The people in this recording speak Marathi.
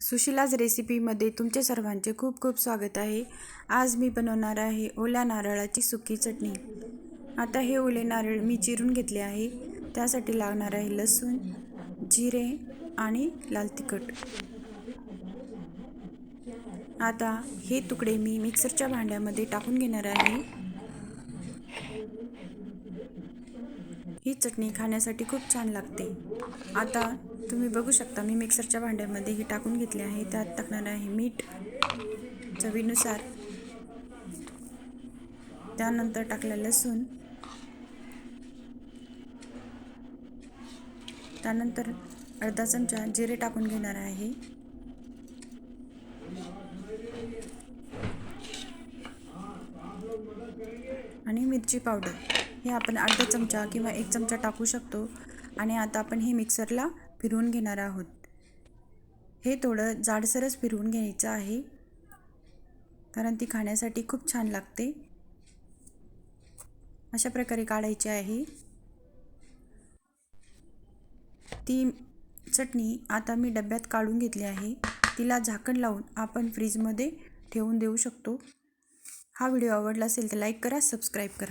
सुशीलाज रेसिपीमध्ये तुमचे सर्वांचे खूप खूप स्वागत आहे। आज मी बनवणार आहे ओल्या नारळाची सुकी चटणी। आता हे ओले नारळ मी चिरून घेतले आहे। त्यासाठी लागणार आहे लसूण, जिरे आणि लाल तिखट। आता हे तुकडे मी मिक्सरच्या भांड्यामध्ये टाकून घेणार आहे। ही चटणी खाण्यासाठी खूप छान लागते। आता तुम्ही बघू शकता मी मिक्सरच्या भांड्यामध्ये ही टाकून घेतले आहे। त्यात टाकणार आहे मीठ चवीनुसार, त्यानंतर टाकले लसूण, त्यानंतर अर्धा चमचा जिरे टाकून घेणार आहे, आणि मिरची पावडर हे आपण अर्धा चमचा किंवा 1 चमचा टाकू शकतो। आणि आता आपण हे मिक्सरला फिरवून घेणार आहोत। हे थोडं जाडसरच फिरवून घ्यायचं आहे, कारण ती खाण्यासाठी खूप छान लागते। अशा प्रकारे काढायची आहे ती चटणी। आता मी डब्यात काढून घेतली आहे। तिला झाकण लावून आपण फ्रीजमध्ये ठेवून देऊ शकतो। हा व्हिडिओ आवडला असेल तर लाईक करा, सबस्क्राइब करा।